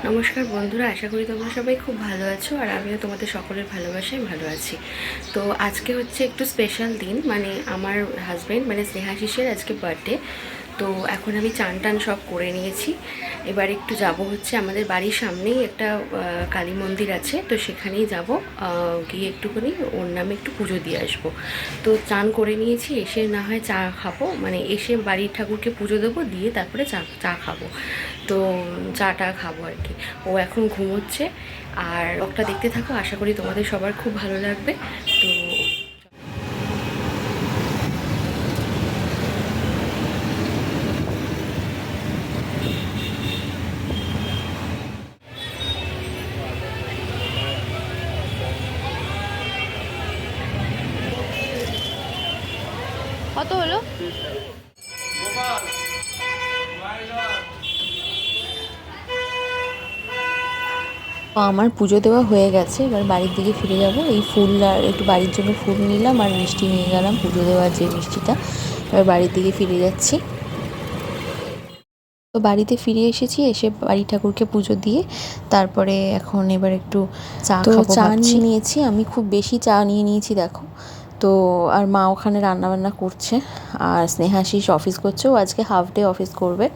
নমস্কার বন্ধুরা, আশা করি তোমরা সবাই খুব ভালো আছো আর আমিও তোমাদের সকলের ভালোবাসায় ভালো আছি। তো আজকে হচ্ছে একটু স্পেশাল দিন, মানে আমার হাজব্যান্ড মানে স্নেহাশিসের আজকে বার্থডে। তো এখন আমি চান টান সব করে নিয়েছি। এবার একটু যাব হচ্ছে আমাদের বাড়ির সামনেই একটা কালী মন্দির আছে, তো সেখানেই যাব। গিয়ে একটুখানি ওর নামে একটু পুজো দিয়ে আসবো। তো চান করে নিয়েছি, এসে না হয় চা খাবো, মানে এসে বাড়ির ঠাকুরকে পুজো দেবো, দিয়ে তারপরে চা চা খাবো। তো চাটা খাবো আর কি। ও এখন ঘুমোচ্ছে। আর ব্লগটা দেখতে থাকো, আশা করি তোমাদের সবার খুব ভালো লাগবে। তো কত হলো? তো আমার পুজো দেওয়া হয়ে গেছে, এবার বাড়ির দিকে ফিরে যাব। এই ফুল আর একটু বাড়ির জন্য ফুল নিলাম আর মিষ্টি নিয়ে গেলাম, পুজো দেওয়ার যে মিষ্টিটা। এবার বাড়ির দিকে ফিরে যাচ্ছি। তো বাড়িতে ফিরে এসেছি, এসে বাড়ি ঠাকুরকে পুজো দিয়ে তারপরে এখন এবার একটু চা খাবো। চা নিয়ে নিয়েছি, আমি খুব বেশি চা নিয়ে নিয়েছি দেখো। তো আর মা ওখানে রান্নাবান্না করছে, আর স্নেহাশিস অফিস করছে, ও আজকে হাফ ডে অফিস করবে।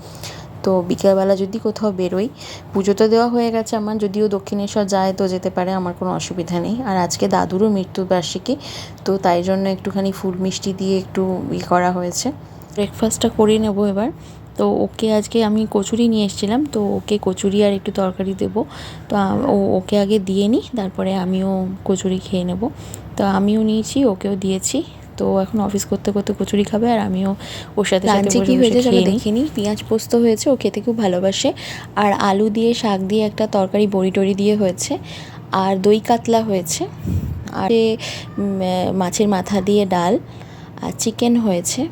তো বিকেলবেলা যদি কোথাও বেরোই, পুজো তো দেওয়া হয়ে গেছে আমার, যদিও দক্ষিণেশ্বর যায় তো যেতে পারে, আমার কোনো অসুবিধা নেই। আর আজকে দাদুরও মৃত্যুবার্ষিকী, তো তাই জন্য একটুখানি ফুল মিষ্টি দিয়ে একটু করা হয়েছে। ব্রেকফাস্টটা করে নেবো এবার। তো ওকে আজকে আমি কচুরি নিয়ে এসেছিলাম, তো ওকে কচুরি আর একটু তরকারি দেবো। তো ওকে আগে দিয়ে নিই, তারপরে আমিও কচুরি খেয়ে নেব। তো আমিও নিয়েছি, ওকেও দিয়েছি। তো এখন অফিস করতে করতে কচুরি খাবে, আর আমিও ওর সাথে সাথে বসে বসে হয়েছে চলো দেখে নিই। পেঁয়াজ পোস্ত হয়েছে, ও খেতে খুব ভালোবাসে। আর আলু দিয়ে শাক দিয়ে একটা তরকারি বড়ি টড়ি দিয়ে হয়েছে। আর দই কাতলা হয়েছে। আর মাছের মাথা দিয়ে ডাল। আর চিকেন হয়েছে।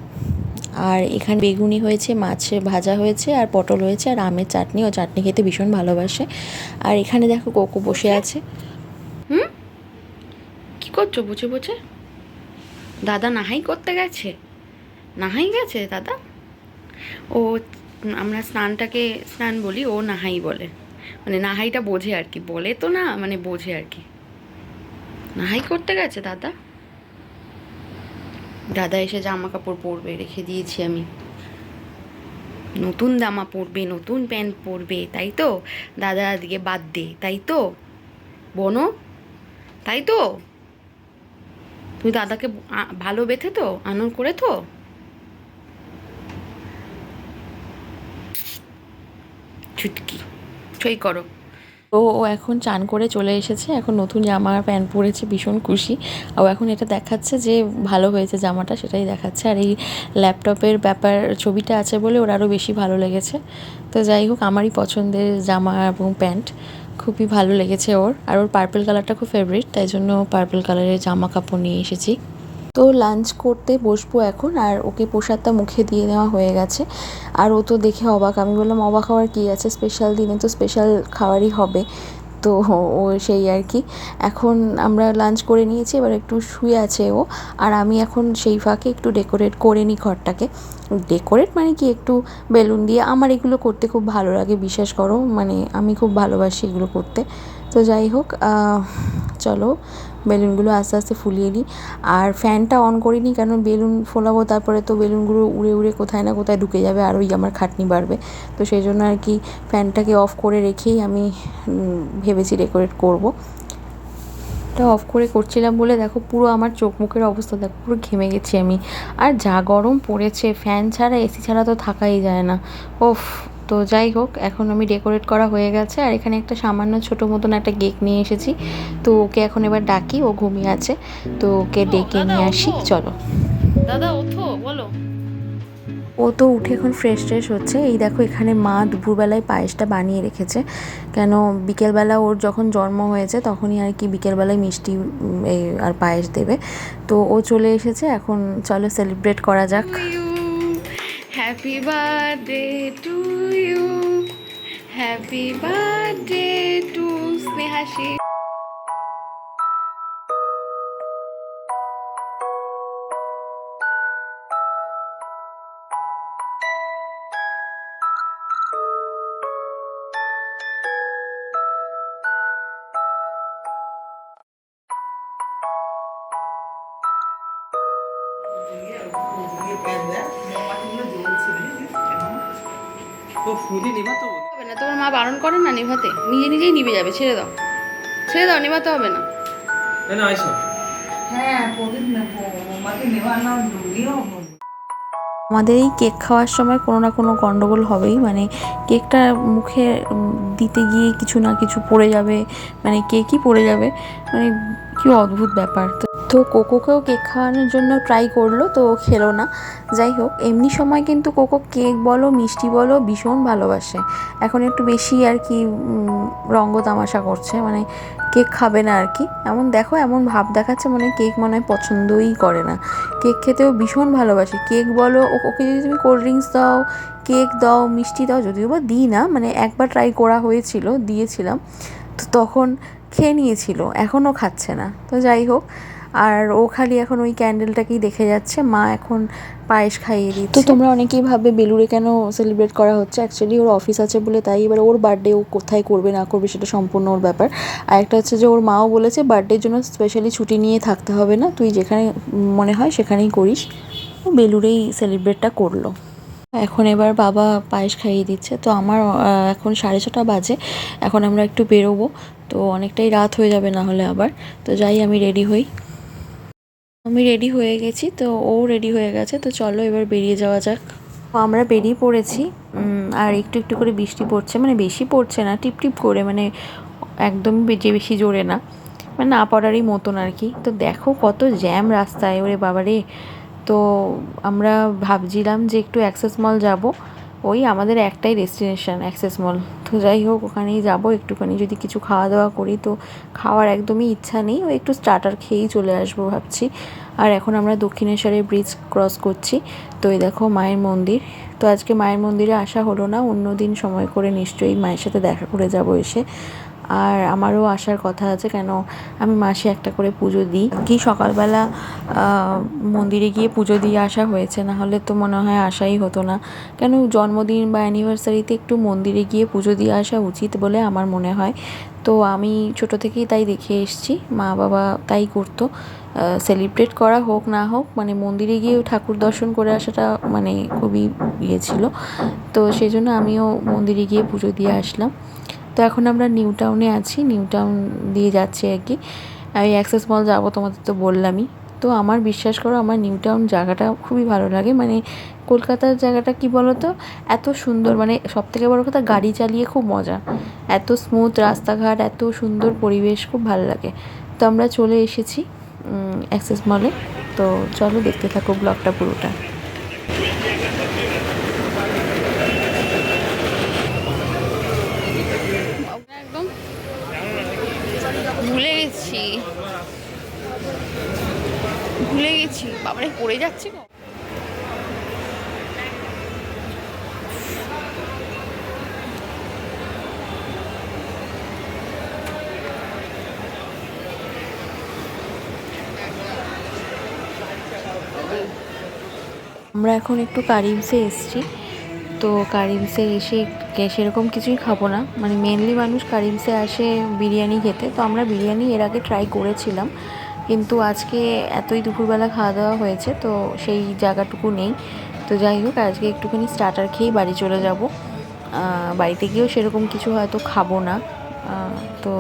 আর এখানে বেগুনি হয়েছে, মাছ ভাজা হয়েছে, আর পটল হয়েছে, আর আমের চাটনি। ও চাটনি খেতে ভীষণ ভালোবাসে। আর এখানে দেখো কোকো বসে আছে। কি করছো বুঝে বুঝে? দাদা নাহাই করতে গেছে? নাহাই গেছে দাদা? ও, আমরা স্নানটাকে স্নান বলি, ও নাহাই বলে। মানে নাহাইটা বোঝে আর কি, বলে তো না, মানে বোঝে আর কি। নাহাই করতে গেছে দাদা। দাদা এসে জামা কাপড় পরবে, রেখে দিয়েছি আমি। নতুন জামা পরবে, নতুন প্যান্ট পরবে, তাই তো? দাদা আজকে বাদ দে, তাই তো বনো? তাই তো? তুই দাদাকে ভালো বেথে তো আনন্দ করে তো? ছুটকি ছই করো। তো ও এখন চান করে চলে এসেছে, এখন নতুন জামা প্যান্ট পরেছে, ভীষণ খুশি। ও এখন এটা দেখাচ্ছে যে ভালো হয়েছে জামাটা, সেটাই দেখাচ্ছে। আর এই ল্যাপটপের ব্যাপার ছবিটা আছে বলে ওর আরও বেশি ভালো লেগেছে। তো যাই হোক, আমারই পছন্দের জামা এবং প্যান্ট, খুবই ভালো লেগেছে ওর। আর ওর পার্পল কালারটা খুব ফেভারিট, তাই জন্য পার্পল কালারের জামা কাপড় নিয়ে এসেছি। তো লাঞ্চ করতে বসবো এখন, আর ওকে প্রসাদটা মুখে দিয়ে নেওয়া হয়ে গেছে। আর ও তো দেখে অবাক, আমি বললাম অবাক হওয়ার কী আছে, স্পেশাল দিনে তো স্পেশাল খাবারই হবে। তো ও সেই আর কি। এখন আমরা লাঞ্চ করে নিয়েছি, এবার একটু শুয়ে আছে ও। আর আমি এখন সেই ফাঁকে একটু ডেকোরেট করে নিই ঘরটাকে। ডেকোরেট মানে কি, একটু বেলুন দিয়ে, আমার এগুলো করতে খুব ভালো লাগে, বিশ্বাস করো, মানে আমি খুব ভালোবাসি এগুলো করতে। তো যাই হোক, চলো বেলুনগুলো আস্তে আস্তে ফুলিয়ে নিই। আর ফ্যানটা অন করিনি, কারণ বেলুন ফোলাবো, তারপরে তো বেলুনগুলো উড়ে উড়ে কোথায় না কোথায় ঢুকে যাবে, আর ওই আমার খাটনি বাড়বে। তো সেই জন্য আর কি ফ্যানটাকে অফ করে রেখেই আমি ভেবেছি ডেকোরেট করব। এটা অফ করে করছিলাম বলে দেখো পুরো আমার চোখ মুখের অবস্থা দেখো, পুরো ঘেমে গেছি আমি। আর যা গরম পড়েছে, ফ্যান ছাড়া এসি ছাড়া তো থাকাই যায় না। ওফ। তো যাই হোক, এখন আমি ডেকোরেট করা হয়ে গেছে, আর এখানে একটা সামান্য ছোটো মতন একটা কেক নিয়ে এসেছি। তো ওকে এখন এবার ডাকি, ও ঘুমিয়ে আছে, তো ওকে ডেকে নিয়ে আসি, চলো। দাদা ওঠো, বলো। ও তো উঠে এখন ফ্রেশ ট্রেশ হচ্ছে। এই দেখো এখানে মা দুপুরবেলায় পায়েসটা বানিয়ে রেখেছে, কেন বিকেলবেলা ওর যখন জন্ম হয়েছে তখনই আর কি বিকেলবেলায় মিষ্টি এই আর পায়েস দেবে। তো ও চলে এসেছে, এখন চলো সেলিব্রেট করা যাক। Happy birthday to you, happy birthday to Snehashi. তো ফুদি নিবা তো হবে না, তোমার মা বারণ করে না নিভাতে, নিজে নিজেই নিভে যাবে, ছেড়ে দাও নেভাতে হবে না। না না আইসো হ্যাঁ প্রদীপ নেবো, মাকে নেওয়া না দূরেও হবে। আমাদের এই কেক খাওয়ার সময় কোনো না কোনো গন্ডগোল হবেই, মানে কেকটা মুখে দিতে গিয়ে কিছু না কিছু পড়ে যাবে, মানে কেকই পড়ে যাবে, মানে কি অদ্ভুত ব্যাপার। তো কোকোকেও কেক খাওয়ানোর জন্য ট্রাই করলো, তো ও খেলো না। যাই হোক, এমনি সময় কিন্তু কোকো কেক বলো মিষ্টি বলো ভীষণ ভালোবাসে। এখন একটু বেশি আর কি রঙ্গ তামাশা করছে, মানে কেক খাবে না আর কি, এমন ভাব দেখাচ্ছে, মানে কেক মনে হয় পছন্দই করে না। কেক খেতেও ভীষণ ভালোবাসে। কেক বলো, ওকে যদি তুমি কোল্ড ড্রিঙ্কস দাও, কেক দাও, মিষ্টি দাও, যদিও বা দিই না, মানে একবার ট্রাই করা হয়েছিল, দিয়েছিলাম, তো তখন খেয়ে নিয়েছিল, এখনও খাচ্ছে না। তো যাই হোক, আর ও খালি এখন ওই ক্যান্ডেলটাকেই দেখে যাচ্ছে। মা এখন পায়েস খাইয়ে দিচ্ছে। তো তোমরা অনেকেই ভাবে বেলুড়ে কেন সেলিব্রেট করা হচ্ছে, অ্যাকচুয়ালি ওর অফিস আছে বলে তাই। এবার ওর বার্থডে ও কোথায় করবে না করবে সেটা সম্পূর্ণ ওর ব্যাপার। আর একটা হচ্ছে যে ওর মাও বলেছে বার্থডের জন্য স্পেশালি ছুটি নিয়ে থাকতে হবে না, তুই যেখানে মনে হয় সেখানেই করিস। ও বেলুড়েই সেলিব্রেটটা করলো। এখন এবার বাবা পায়েস খাইয়ে দিচ্ছে। তো আমার এখন 6:30 বাজে, এখন আমরা একটু বেরোবো, তো অনেকটাই রাত হয়ে যাবে না হলে আবার। তো যাই, আমি রেডি হই। আমি রেডি হয়ে গেছি, তো ও রেডি হয়ে গেছে, তো চলো এবার বেরিয়ে যাওয়া যাক। আমরা বেরিয়ে পড়েছি, আর একটু একটু করে বৃষ্টি পড়ছে, মানে বেশি পড়ছে না, টিপ টিপ করে, মানে একদমই বেশি জোরে না, মানে না পড়ারই মতন আর কি। তো দেখো কত জ্যাম রাস্তায়, ওরে বাবারে। তো আমরা ভাবছিলাম যে একটু অ্যাক্সেস মল যাব, ওই আমাদের একটাই ডেস্টিনেশন অ্যাক্সেস মল। তো যাই হোক, ওখানেই যাব, একটুখানি যদি কিছু খাওয়া দাওয়া করি। তো খাওয়ার একদমই ইচ্ছা নেই, ওই একটু স্টার্টার খেয়েই চলে আসবো ভাবছি। আর এখন আমরা দক্ষিণেশ্বরের ব্রিজ ক্রস করছি। তো এই দেখো মায়ের মন্দির। তো আজকে মায়ের মন্দিরে আসা হলো না, অন্য দিন সময় করে নিশ্চয়ই মায়ের সাথে দেখা করে যাব এসে। আর আমারও আসার কথা আছে, কেন আমি মাসে একটা করে পুজো দিই কি, সকালবেলা মন্দিরে গিয়ে পুজো দিয়ে আসা হয়েছে, না হলে তো মনে হয় আসাই হতো না। কেন জন্মদিন বা অ্যানিভার্সারিতে একটু মন্দিরে গিয়ে পুজো দিয়ে আসা উচিত বলে আমার মনে হয়। তো আমি ছোট থেকেই তাই দেখে এসেছি, মা বাবা তাই করতো। সেলিব্রেট করা হোক না হোক, মানে মন্দিরে গিয়ে ঠাকুর দর্শন করে আসাটা মানে খুবই ইয়ে ছিল। তো সেই জন্য আমিও মন্দিরে গিয়ে পুজো দিয়ে আসলাম। তো এখন আমরা নিউ টাউনে আছি, নিউ টাউন দিয়ে যাচ্ছি আর কি। আমি অ্যাক্সেস মল যাবো তোমাদের তো বললামই। তো আমার বিশ্বাস করো, আমার নিউ টাউন জায়গাটা খুবই ভালো লাগে, মানে কলকাতার জায়গাটা কি বলো তো, এত সুন্দর, মানে সবথেকে বড় কথা গাড়ি চালিয়ে খুব মজা, এত স্মুথ রাস্তাঘাট, এত সুন্দর পরিবেশ, খুব ভালো লাগে। তো আমরা চলে এসেছি অ্যাক্সেস মলে। তো চলো দেখতে থাকো ব্লগটা পুরোটা। একদম ভুলে গেছি বাবারে, পড়ে যাচ্ছে গো। আমরা এখন একটু কারিমসে এসেছি। তো কারিমসে এসে সেরকম কিছুই খাবো না, মানে মেনলি মানুষ কারিমসে আসে বিরিয়ানি খেতে। তো আমরা বিরিয়ানি এর আগে ট্রাই করেছিলাম, কিন্তু আজকে এতই দুপুরবেলা খাওয়া দাওয়া হয়েছে, তো সেই জায়গাটুকু নেই। তো যাই হোক, আজকে একটুখানি স্টার্টার খেয়েই বাড়ি চলে যাব। বাড়িতে গিয়েও সেরকম কিছু হয়তো খাবো না। তো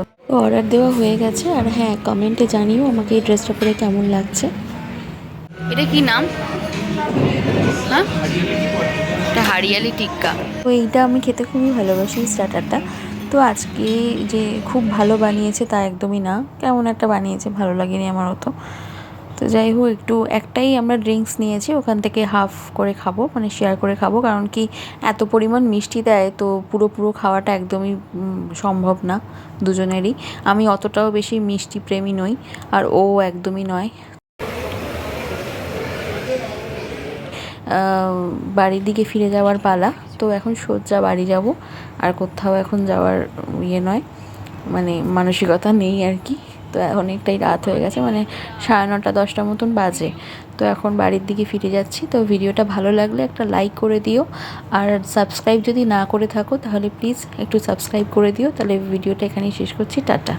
অর্ডার দেওয়া হয়ে গেছে। আর হ্যাঁ, কমেন্টে জানিও আমাকে এই ড্রেসটা পরে কেমন লাগছে। এটা কি নাম? হ্যাঁ, এটা হারিয়ালি টিক্কা। তো এইটা আমি খেতে খুবই ভালোবাসি স্টার্টারটা। তো আজকে যে খুব ভালো বানিয়েছে তা একদমই না, কেমন একটা বানিয়েছে, ভালো লাগেনি আমার অত। তো যাই হোক, একটাই আমরা ড্রিঙ্কস নিয়েছি, ওখান থেকে হাফ করে খাবো, মানে শেয়ার করে খাবো, কারণ কি এত পরিমাণ মিষ্টি দেয়, তো পুরো খাওয়াটা একদমই সম্ভব না দুজনেরই। আমি অতটাও বেশি মিষ্টি প্রেমী নই, আর ও একদমই নয়। বাড়ির দিকে ফিরে যাওয়ার পালা। তো এখন সোজা বাড়ি যাব, আর কোথাও এখন যাওয়ার ইয়ে নয়, মানে মানসিকতা নেই আর কি। তো অনেকটাই রাত হয়ে গেছে, মানে 9:30 10টা মতন বাজে। তো এখন বাড়ির দিকে ফিরে যাচ্ছি। তো ভিডিওটা ভালো লাগলে একটা লাইক করে দিও, আর সাবস্ক্রাইব যদি না করে থাকো তাহলে প্লিজ একটু সাবস্ক্রাইব করে দিও। তাহলে ভিডিওটা এখানেই শেষ করছি, টাটা।